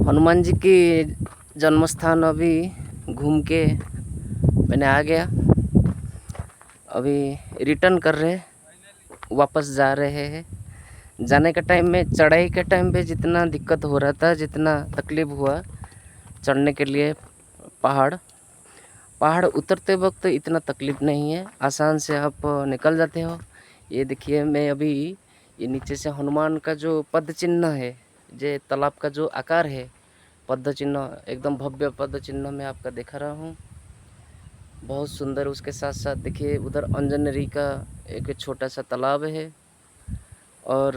हनुमान जी की जन्म स्थान अभी घूम के मैंने आ गया। अभी रिटर्न कर रहे, वापस जा रहे हैं। जाने के टाइम में, चढ़ाई के टाइम पे जितना दिक्कत हो रहा था, जितना तकलीफ़ हुआ चढ़ने के लिए पहाड़ उतरते वक्त इतना तकलीफ़ नहीं है, आसान से आप निकल जाते हो। ये देखिए, मैं अभी ये नीचे से हनुमान का जो पद चिन्ह है, जो तालाब का जो आकार है, पद चिन्ह एकदम भव्य पद चिन्ह मैं आपका दिखा रहा हूँ, बहुत सुंदर। उसके साथ साथ देखिए उधर अंजनेरी का एक छोटा सा तालाब है और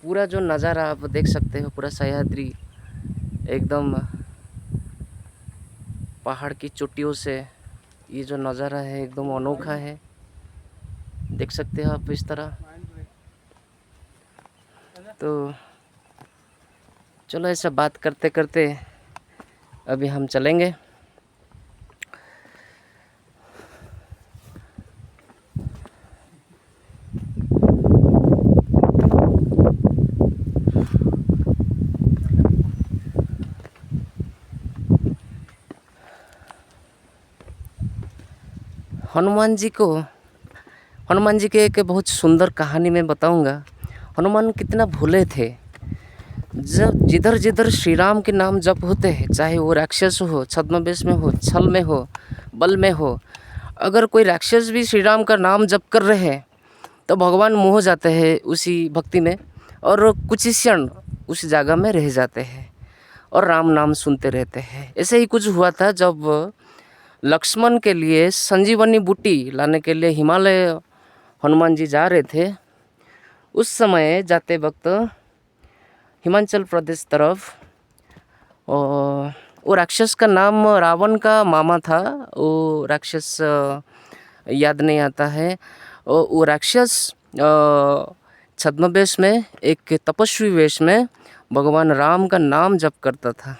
पूरा जो नज़ारा आप देख सकते हो, पूरा सह्याद्री एकदम पहाड़ की चोटियों से ये जो नज़ारा है एकदम अनोखा है, देख सकते हो आप इस तरह। तो चलो ऐसा बात करते करते अभी हम चलेंगे। हनुमान जी के एक बहुत सुंदर कहानी मैं बताऊंगा। हनुमान कितना भोले थे। जब जिधर जिधर श्री राम के नाम जप होते हैं, चाहे वो राक्षस हो, छद्मवेश में हो, छल में हो, बल में हो, अगर कोई राक्षस भी श्री राम का नाम जप कर रहे हैं तो भगवान मोह जाते हैं उसी भक्ति में और कुछ ही क्षण उस जगह में रह जाते हैं और राम नाम सुनते रहते हैं। ऐसे ही कुछ हुआ था जब लक्ष्मण के लिए संजीवनी बूटी लाने के लिए हिमालय हनुमान जी जा रहे थे। उस समय जाते वक्त हिमाचल प्रदेश तरफ वो राक्षस का नाम रावण का मामा था, वो राक्षस याद नहीं आता है। वो राक्षस छद्मवेश में, एक तपस्वी वेश में भगवान राम का नाम जप करता था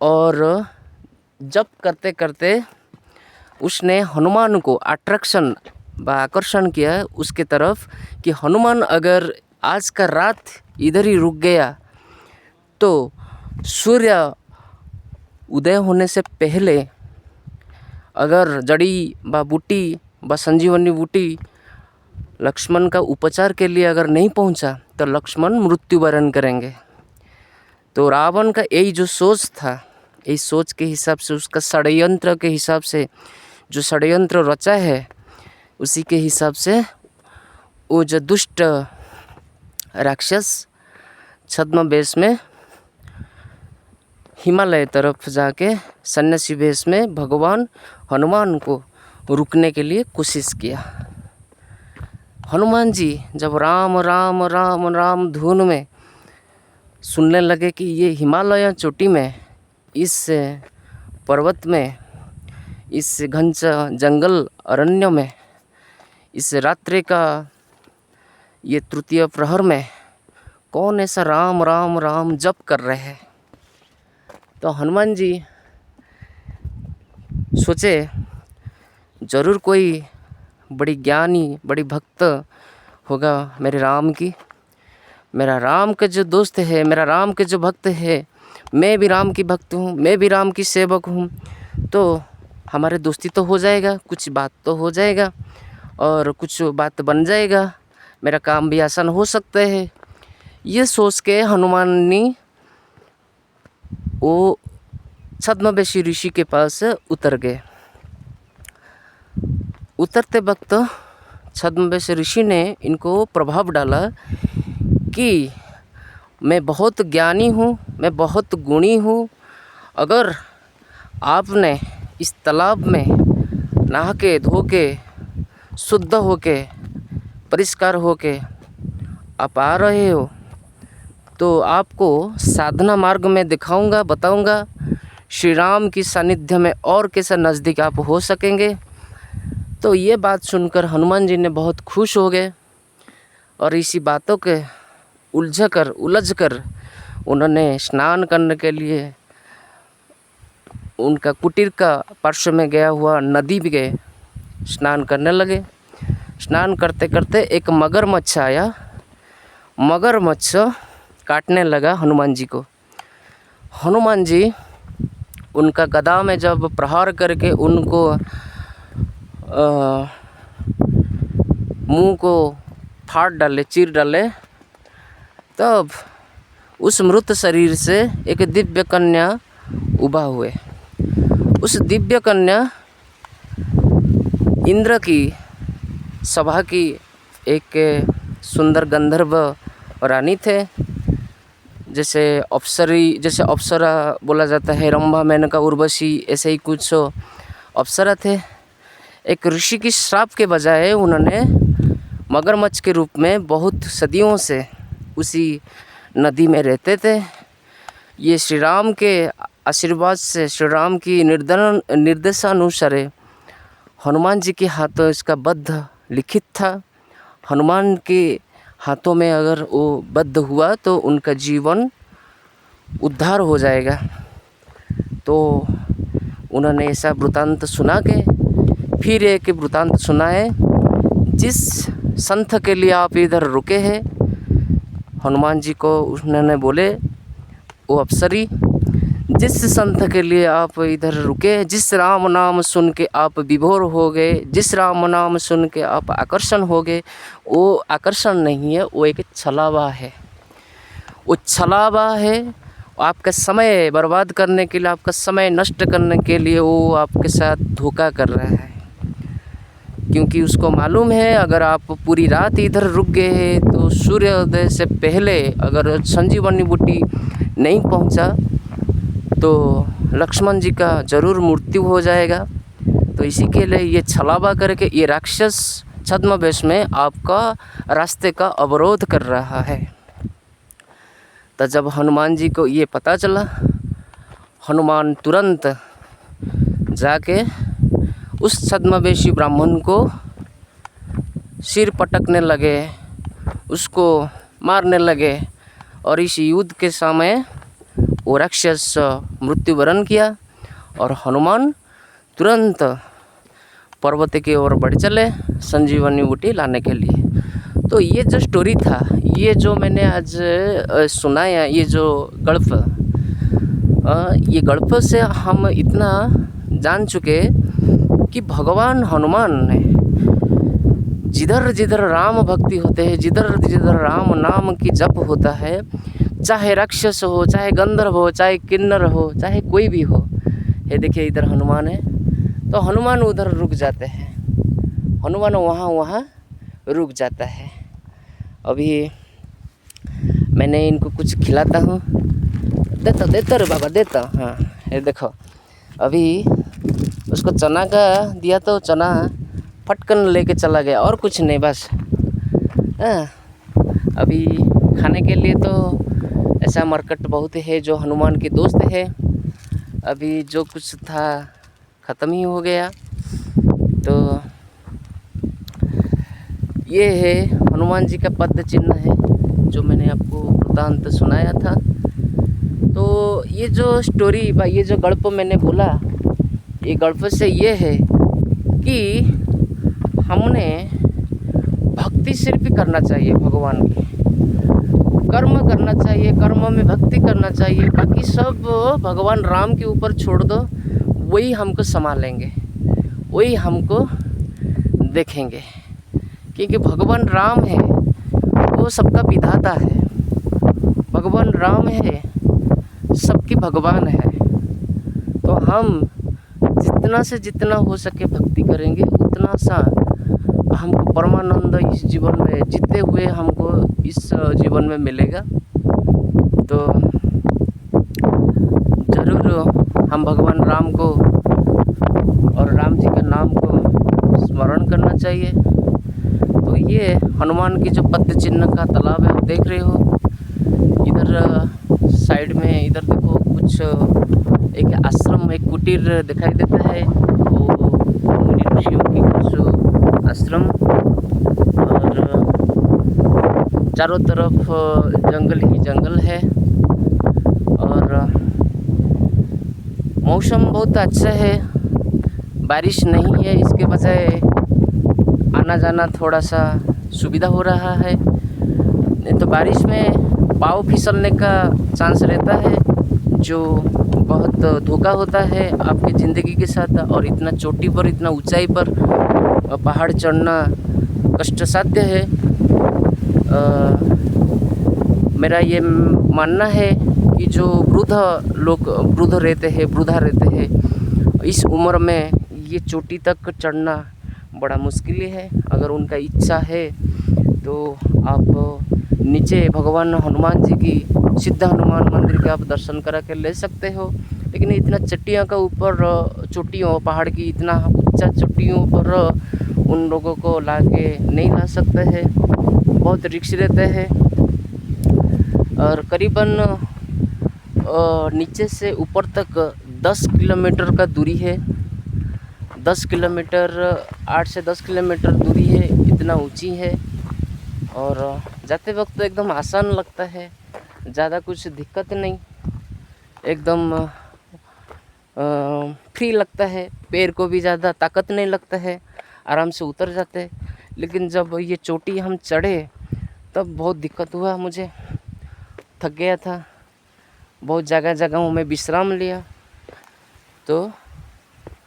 और जप करते करते उसने हनुमान को आकर्षण किया उसके तरफ कि हनुमान अगर आज का रात इधर ही रुक गया तो सूर्य उदय होने से पहले अगर जड़ी व बूटी व संजीवनी बूटी लक्ष्मण का उपचार के लिए अगर नहीं पहुंचा तो लक्ष्मण मृत्युवरण करेंगे। तो रावण का यही जो सोच था, यही सोच के हिसाब से, उसका षड्यंत्र के हिसाब से, जो षड्यंत्र रचा है उसी के हिसाब से वो जो दुष्ट राक्षस छद्मवेश में हिमालय तरफ जाके सन्यासी वेश में भगवान हनुमान को रुकने के लिए कोशिश किया। हनुमान जी जब राम राम राम राम धुन में सुनने लगे कि ये हिमालय चोटी में, इस पर्वत में, इस घंच जंगल अरण्य में, इस रात्रि का ये तृतीय प्रहर में कौन ऐसा राम राम राम जप कर रहे हैं, तो हनुमान जी सोचे ज़रूर कोई बड़ी ज्ञानी, बड़ी भक्त होगा मेरे राम की। मेरा राम के जो दोस्त है, मेरा राम के जो भक्त है, मैं भी राम की भक्त हूँ, मैं भी राम की सेवक हूँ, तो हमारे दोस्ती तो हो जाएगा, कुछ बात तो हो जाएगा और कुछ बात बन जाएगा, मेरा काम भी आसान हो सकता है। ये सोच के हनुमान ने वो छद्मवेशी ऋषि के पास उतर गए। उतरते वक्त छद्मवेशी ऋषि ने इनको प्रभाव डाला कि मैं बहुत ज्ञानी हूँ, मैं बहुत गुणी हूँ, अगर आपने इस तालाब में नहा के धो के शुद्ध होके परिष्कार होके आप आ रहे हो तो आपको साधना मार्ग में दिखाऊंगा, बताऊंगा श्री राम की सानिध्य में और कैसा नज़दीक आप हो सकेंगे। तो ये बात सुनकर हनुमान जी ने बहुत खुश हो गए और इसी बातों के उलझ कर उन्होंने स्नान करने के लिए उनका कुटीर का पार्श्व में गया हुआ नदी भी गए, स्नान करने लगे। स्नान करते करते एक मगरमच्छ आया। मगरमच्छ काटने लगा हनुमान जी को। हनुमान जी उनका गदा में जब प्रहार करके उनको मुंह को फाड़ डाले, चीर डाले, तब उस मृत शरीर से एक दिव्य कन्या उभा हुए। उस दिव्य कन्या इंद्र की सभा की एक सुंदर गंधर्व रानी थे। जैसे अप्सरा बोला जाता है, रंभा, मेनका, उर्वशी, ऐसे ही कुछ अप्सरा थे। एक ऋषि की श्राप के बजाय उन्होंने मगरमच्छ के रूप में बहुत सदियों से उसी नदी में रहते थे। ये श्री राम के आशीर्वाद से, श्री राम की निर्देशानुसार हनुमान जी के हाथों इसका बद्ध लिखित था। हनुमान के हाथों में अगर वो बद्ध हुआ तो उनका जीवन उद्धार हो जाएगा। तो उन्होंने ऐसा वृतांत सुना के फिर एक वृतांत सुनाए, जिस संत के लिए आप इधर रुके हैं, हनुमान जी को उन्होंने बोले, वो अप्सरी, जिस संत के लिए आप इधर रुके, जिस राम नाम सुन के आप विभोर हो गए, जिस राम नाम सुन के आप आकर्षण हो गए, वो आकर्षण नहीं है, वो एक छलावा है। वो छलावा है, आपका समय बर्बाद करने के लिए, आपका समय नष्ट करने के लिए वो आपके साथ धोखा कर रहा है। क्योंकि उसको मालूम है अगर आप पूरी रात इधर रुक गए हैं तो सूर्योदय से पहले अगर संजीवनी बूटी नहीं पहुंचा तो लक्ष्मण जी का ज़रूर मृत्यु हो जाएगा। तो इसी के लिए ये छलावा करके ये राक्षस छद्मवेश में आपका रास्ते का अवरोध कर रहा है। तो जब हनुमान जी को ये पता चला, हनुमान तुरंत जाके उस छद्मवेशी ब्राह्मण को सिर पटकने लगे, उसको मारने लगे, और इस युद्ध के समय वो राक्षस मृत्युवरण किया। और हनुमान तुरंत पर्वत की ओर बढ़ चले संजीवनी बूटी लाने के लिए। तो ये जो स्टोरी था, ये जो मैंने आज सुनाया, ये जो गल्प, ये गल्प से हम इतना जान चुके कि भगवान हनुमान ने जिधर जिधर राम भक्ति होते हैं, जिधर जिधर राम नाम की जप होता है, चाहे राक्षस हो, चाहे गंधर्व हो, चाहे किन्नर हो, चाहे कोई भी हो, ये देखिए इधर हनुमान है, तो हनुमान उधर रुक जाते हैं, हनुमान वहाँ रुक जाता है। अभी मैंने इनको कुछ खिलाता हूँ, देता रे बाबा, देता। हाँ, ये देखो, अभी उसको चना का दिया तो चना फटकन लेके चला गया, और कुछ नहीं, बस। अभी खाने के लिए तो ऐसा मरकट बहुत है जो हनुमान के दोस्त है। अभी जो कुछ था ख़त्म ही हो गया। तो ये है हनुमान जी का पद चिन्ह है जो मैंने आपको वृतांत सुनाया था। तो ये जो स्टोरी, ये जो गल्प मैंने बोला, ये गल्प से ये है कि हमने भक्ति सिर्फ करना चाहिए, भगवान की कर्म करना चाहिए, कर्म में भक्ति करना चाहिए, बाकी सब भगवान राम के ऊपर छोड़ दो, वही हमको संभालेंगे, वही हमको देखेंगे। क्योंकि भगवान राम है, वो सबका विधाता है, भगवान राम है, सबकी भगवान है। तो हम जितना से जितना हो सके भक्ति करेंगे, उतना सा हमको परमानंद इस जीवन में जीते हुए हमको इस जीवन में मिलेगा। तो ज़रूर हम भगवान राम को और राम जी के नाम को स्मरण करना चाहिए। तो ये हनुमान की जो पद चिन्ह का तालाब है, आप देख रहे हो, इधर साइड में, इधर देखो, कुछ एक आश्रम, एक कुटीर दिखाई देता है, वो मुनि ऋषियों की कुछ आश्रम, और चारों तरफ जंगल ही जंगल है। और मौसम बहुत अच्छा है, बारिश नहीं है, इसके बजाय आना जाना थोड़ा सा सुविधा हो रहा है। नहीं तो बारिश में पाँव फिसलने का चांस रहता है, जो बहुत धोखा होता है आपकी ज़िंदगी के साथ। और इतना चोटी पर, इतना ऊंचाई पर पहाड़ चढ़ना कष्ट साध्य है। मेरा ये मानना है कि जो वृद्धा रहते हैं, इस उम्र में ये चोटी तक चढ़ना बड़ा मुश्किल है। अगर उनका इच्छा है तो आप नीचे भगवान हनुमान जी की, सिद्ध हनुमान मंदिर के आप दर्शन करा के ले सकते हो। लेकिन इतना चट्टियों का ऊपर, चोटियों पहाड़ की इतना ऊंचा चोटियों पर उन लोगों को ला के नहीं ला सकते हैं, बहुत रिस्क रहते हैं। और करीबन नीचे से ऊपर तक 10 किलोमीटर का दूरी है। 10 किलोमीटर, 8 से 10 किलोमीटर दूरी है, इतना ऊंची है। और जाते वक्त तो एकदम आसान लगता है, ज़्यादा कुछ दिक्कत नहीं, एकदम फ्री लगता है, पैर को भी ज़्यादा ताकत नहीं लगता है, आराम से उतर जाते हैं। लेकिन जब ये चोटी हम चढ़े तब बहुत दिक्कत हुआ, मुझे थक गया था, बहुत जगहों में विश्राम लिया। तो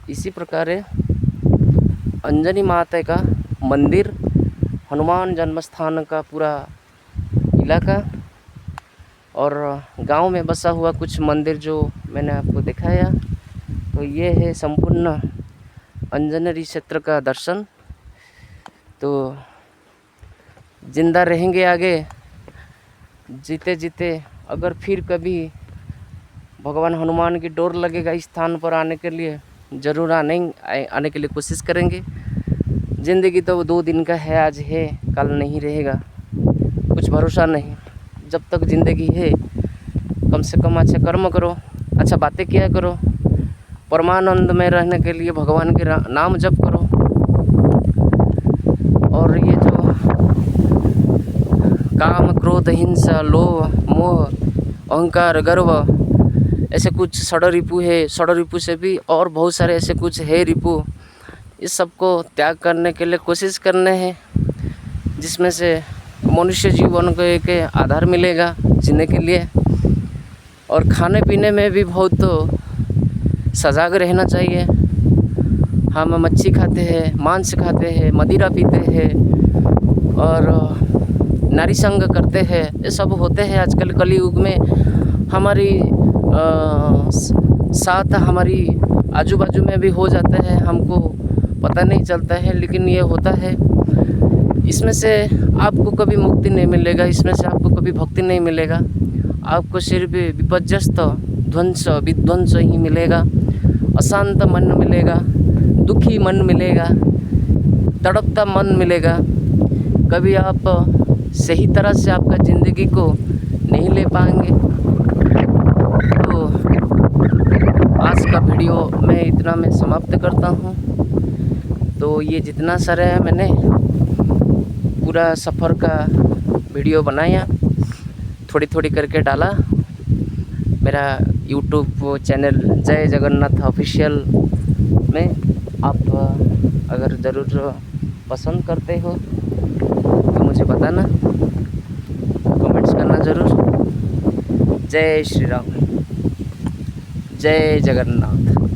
इसी प्रकार अंजनी माता का मंदिर, हनुमान जन्म स्थान का पूरा इलाका और गांव में बसा हुआ कुछ मंदिर जो मैंने आपको दिखाया, तो ये है संपूर्ण अंजनेरी क्षेत्र का दर्शन। तो जिंदा रहेंगे आगे, जीते जीते अगर फिर कभी भगवान हनुमान की डोर लगेगा इस स्थान पर आने के लिए, ज़रूर आने के लिए कोशिश करेंगे। ज़िंदगी तो 2 दिन का है, आज है कल नहीं रहेगा, कुछ भरोसा नहीं। जब तक ज़िंदगी है कम से कम अच्छे कर्म करो, अच्छा बातें किया करो, परमानंद में रहने के लिए भगवान के नाम जप करो। और ये जो काम, क्रोध, हिंसा, लोभ, मोह, अहंकार, गर्व, ऐसे कुछ षड्रिपु है, षड्रिपु से भी और बहुत सारे ऐसे कुछ है रिपु, इस सब को त्याग करने के लिए कोशिश करने हैं, जिसमें से मनुष्य जीवन को एक आधार मिलेगा जीने के लिए। और खाने पीने में भी बहुत सजग रहना चाहिए। हम मच्छी खाते हैं, मांस खाते हैं, मदिरा पीते हैं और नारी संग करते हैं, ये सब होते हैं आजकल कलयुग में। हमारी साथ हमारी आजू बाजू में भी हो जाते हैं, हमको पता नहीं चलता है, लेकिन ये होता है। इसमें से आपको कभी मुक्ति नहीं मिलेगा, इसमें से आपको कभी भक्ति नहीं मिलेगा, आपको सिर्फ विपर्यस्त ध्वंस विध्वंस ही मिलेगा। अशांत मन मिलेगा, दुखी मन मिलेगा, तड़पता मन मिलेगा। कभी आप सही तरह से आपका ज़िंदगी को नहीं ले पाएंगे। तो आज का वीडियो मैं इतना में समाप्त करता हूँ। तो ये जितना सारा है मैंने पूरा सफ़र का वीडियो बनाया, थोड़ी थोड़ी करके डाला। मेरा यूट्यूब चैनल जय जगन्नाथ ऑफिशियल में आप अगर ज़रूर पसंद करते हो तो मुझे बताना, कमेंट्स करना ज़रूर। जय श्री राम, जय जगन्नाथ।